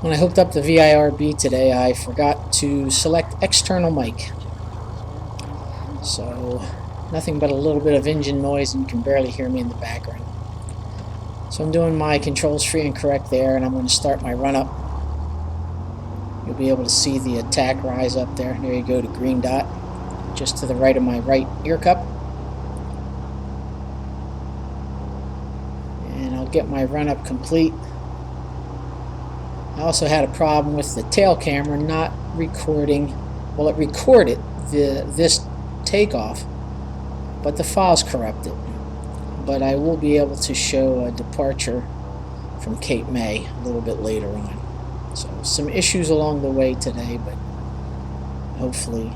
When I hooked up the VIRB today, I forgot to select external mic. So nothing but a little bit of engine noise, and you can barely hear me in the background. So I'm doing my controls free and correct there, and I'm going to start my run up. You'll be able to see the attack rise up there. There you go, the green dot, just to the right of my right ear cup. And I'll get my run up complete. I also had a problem with the tail camera not recording. Well, it recorded this takeoff, but the file's corrupted. But I will be able to show a departure from Cape May a little bit later on. So some issues along the way today, but hopefully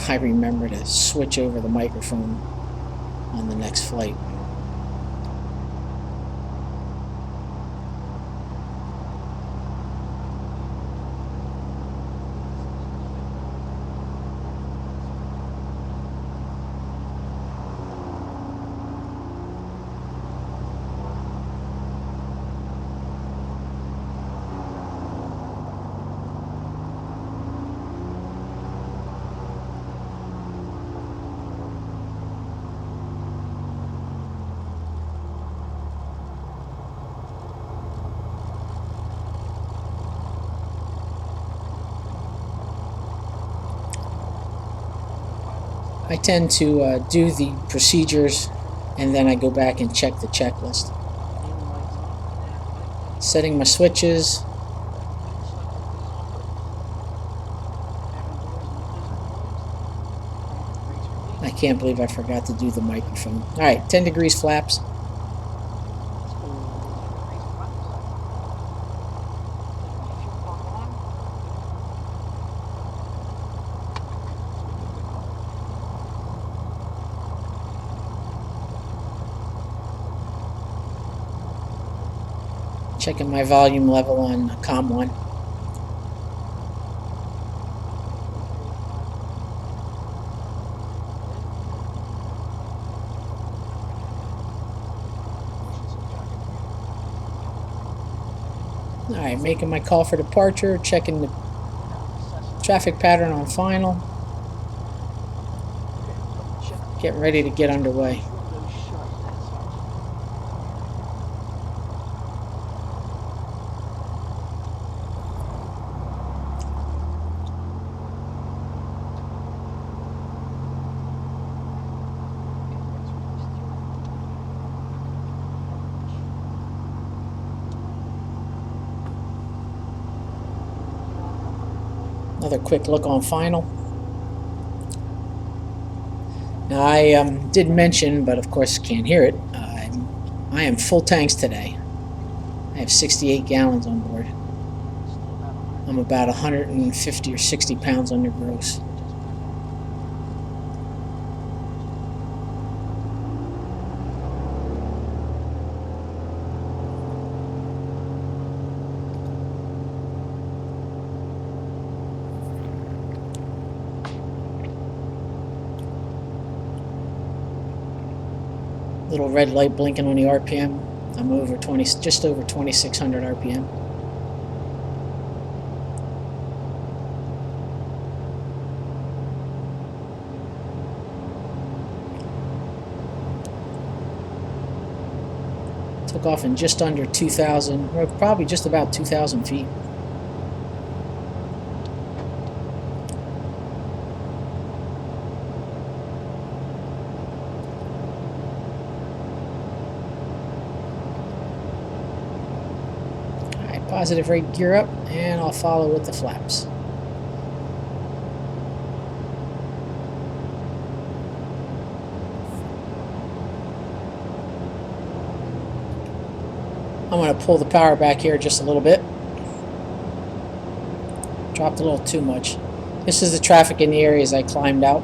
I remember to switch over the microphone on the next flight. I tend to do the procedures and then I go back and check the checklist. Setting my switches. I can't believe I forgot to do the microphone. Alright, 10 degrees flaps. Checking my volume level on COM1. Alright, making my call for departure, checking the traffic pattern on final. Getting ready to get underway. Another quick look on final. Now I did mention, but of course can't hear it, I am full tanks today. I have 68 gallons on board. I'm about 150 or 60 pounds under gross. Little red light blinking on the RPM. I'm over 20, just over 2,600 RPM. Took off in just under 2,000, or probably just about 2,000 feet. Positive rate gear up, and I'll follow with the flaps. I'm going to pull the power back here just a little bit. Dropped a little too much. This is the traffic in the area as I climbed out.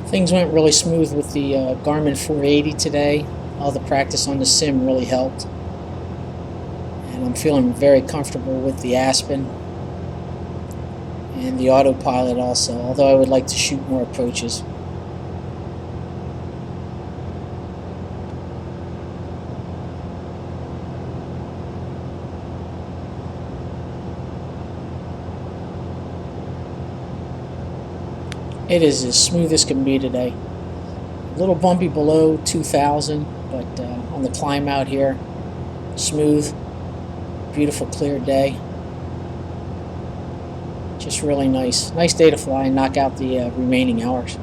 Things went really smooth with the Garmin 480 today. All the practice on the sim really helped. and I'm feeling very comfortable with the Aspen and the autopilot also, although I would like to shoot more approaches. It is as smooth as can be today. A little bumpy below 2,000, but on the climb out here, smooth, beautiful clear day. Just really nice. Nice day to fly and knock out the remaining hours.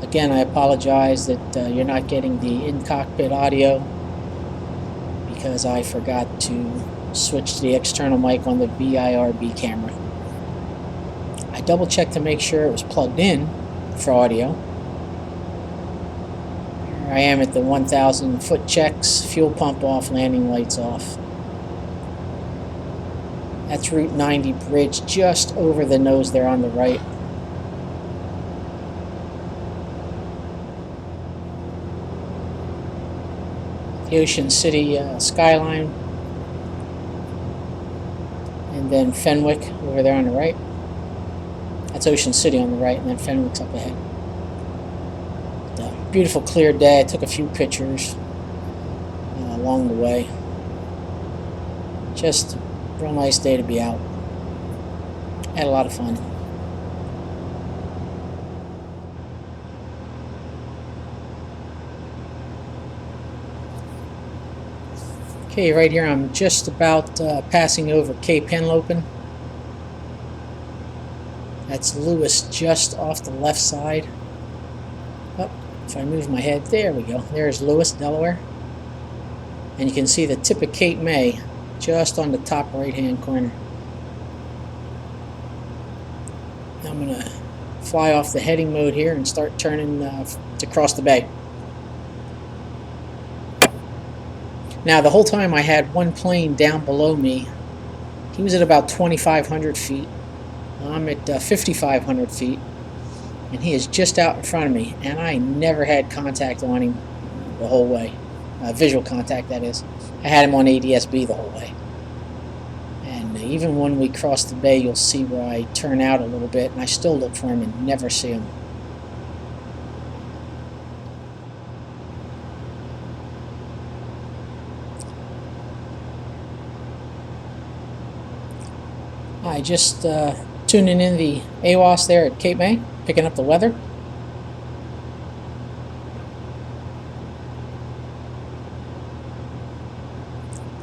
Again, I apologize that you're not getting the in-cockpit audio because I forgot to switch to the external mic on the VIRB camera. I double checked to make sure it was plugged in for audio. Here I am at the 1,000 foot checks, fuel pump off, landing lights off. That's Route 90 bridge just over the nose there on the right. The Ocean City skyline. And then Fenwick over there on the right. That's Ocean City on the right, and then Fenwick's up ahead. Beautiful clear day. I took a few pictures along the way. Just a real nice day to be out. Had a lot of fun. Okay, right here I'm just about passing over Cape Henlopen. That's Lewis just off the left side. Oh, if I move my head, there we go. There's Lewis, Delaware. And you can see the tip of Cape May just on the top right-hand corner. Now I'm going to fly off the heading mode here and start turning to cross the bay. Now, the whole time I had one plane down below me. He was at about 2,500 feet. I'm at 5,500 feet, and he is just out in front of me, and I never had contact on him the whole way. Visual contact, that is. I had him on ADS-B the whole way. And even when we cross the bay, you'll see where I turn out a little bit, and I still look for him and never see him. I just tuning in the AWAS there at Cape May, picking up the weather.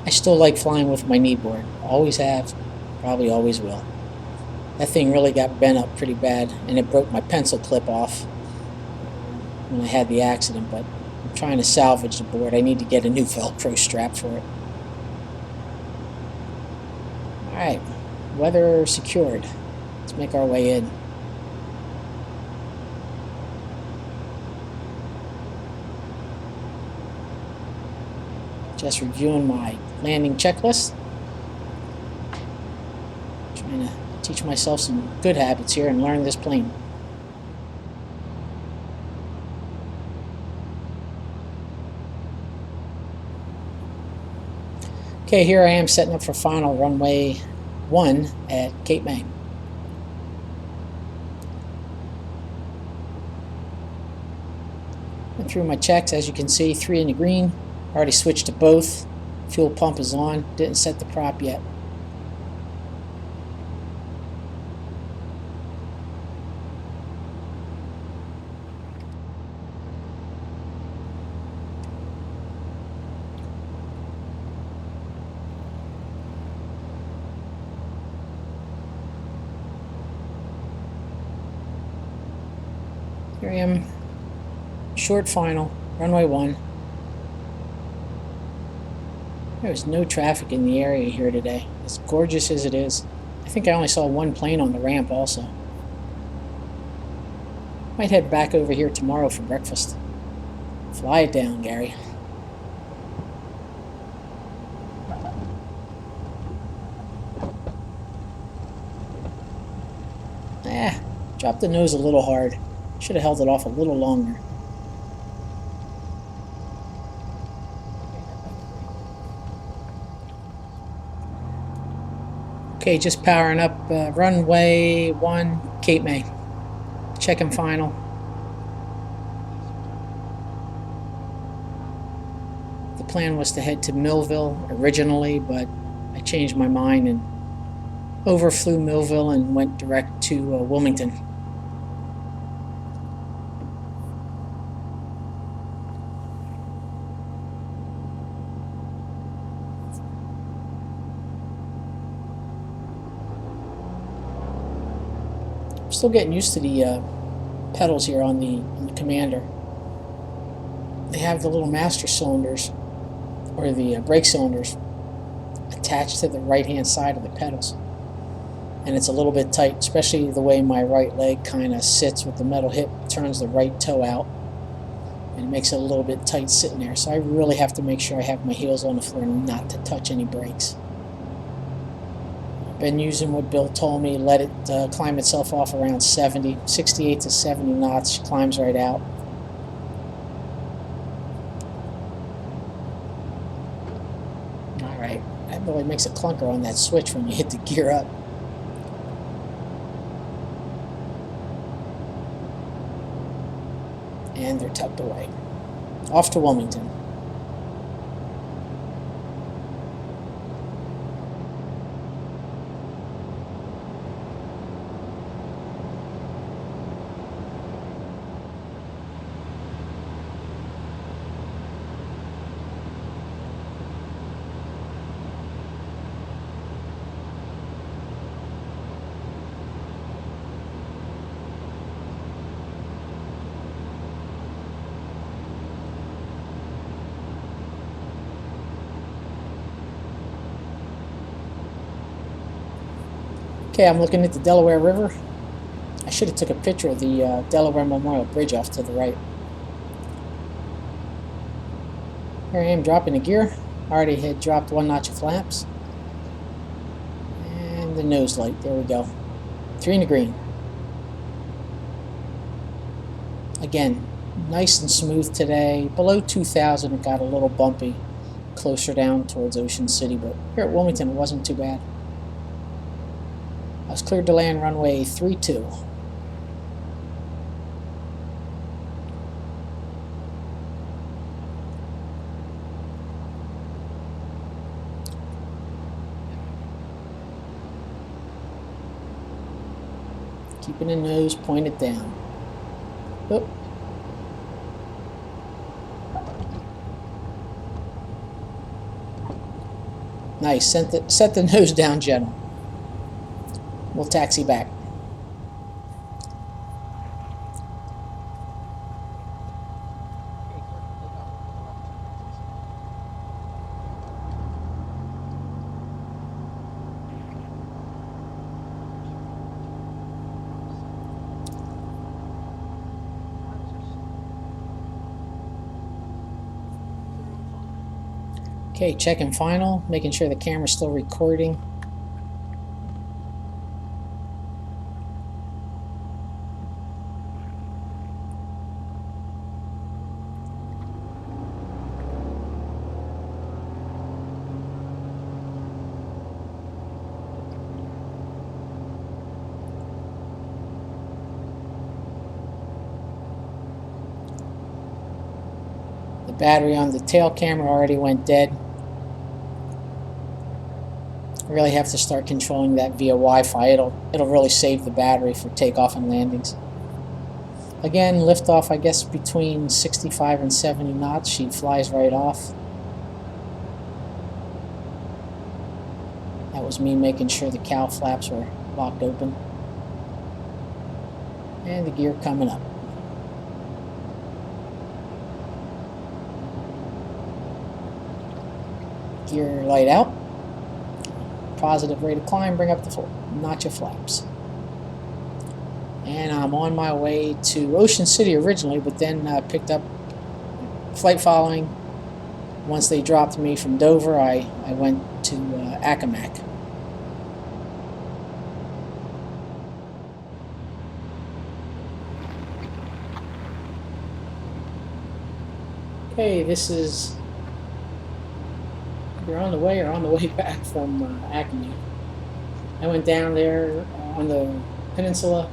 I still like flying with my kneeboard. Always have, probably always will. That thing really got bent up pretty bad, and it broke my pencil clip off when I had the accident, but I'm trying to salvage the board. I need to get a new Velcro strap for it. Alright, weather secured. Let's make our way in. Just reviewing my landing checklist. Trying to teach myself some good habits here and learn this plane. Okay, here I am setting up for final runway 1 at Cape May. Went through my checks, as you can see, 3 in the green. Already switched to both. Fuel pump is on. Didn't set the prop yet. Here I am, short final, runway 1. There's no traffic in the area here today, as gorgeous as it is. I think I only saw one plane on the ramp also. Might head back over here tomorrow for breakfast. Fly it down, Gary. Dropped the nose a little hard. Should have held it off a little longer. Okay, just powering up runway 1, Cape May. Checking final. The plan was to head to Millville originally, but I changed my mind and overflew Millville and went direct to Wilmington. I'm still getting used to the pedals here on the Commander. They have the little master cylinders, or the brake cylinders, attached to the right-hand side of the pedals. And it's a little bit tight, especially the way my right leg kind of sits with the metal hip, turns the right toe out, and it makes it a little bit tight sitting there. So I really have to make sure I have my heels on the floor and not to touch any brakes. Been using what Bill told me, let it climb itself off around 68 to 70 knots, climbs right out. Alright, that really makes a clunker on that switch when you hit the gear up. And they're tucked away. Off to Wilmington. Okay, I'm looking at the Delaware River. I should have took a picture of the Delaware Memorial Bridge off to the right. Here I am dropping the gear. I already had dropped 1 notch of flaps. And the nose light, there we go. 3 in the green. Again, nice and smooth today. Below 2,000 it got a little bumpy closer down towards Ocean City, but here at Wilmington it wasn't too bad. I was cleared to land runway 32. Keeping the nose pointed down. Oop. Nice, set the nose down gentle. We'll taxi back. Okay, checking final, making sure the camera's still recording. The battery on the tail camera already went dead. I really have to start controlling that via Wi-Fi. It'll really save the battery for takeoff and landings. Again, liftoff I guess between 65 and 70 knots. She flies right off. That was me making sure the cow flaps were locked open. And the gear coming up. Gear light out. Positive rate of climb, bring up the full notch of flaps. And I'm on my way to Ocean City originally, but then picked up flight following. Once they dropped me from Dover, I went to Accomack. Okay, this is either on the way or on the way back from Accomack. I went down there on the peninsula,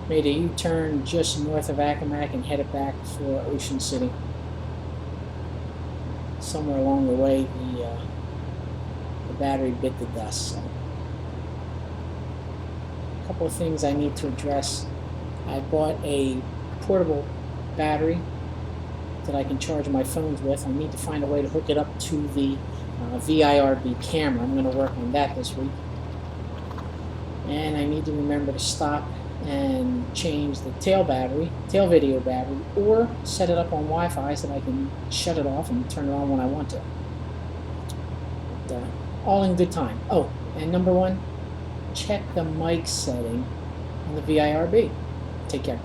made a U-turn just north of Accomack and headed back for Ocean City. Somewhere along the way, the battery bit the dust. So, a couple of things I need to address. I bought a portable battery that I can charge my phones with. I need to find a way to hook it up to the VIRB camera. I'm going to work on that this week. And I need to remember to stop and change the tail video battery, or set it up on Wi-Fi so that I can shut it off and turn it on when I want to. But, all in good time. Oh, and number one, check the mic setting on the VIRB. Take care.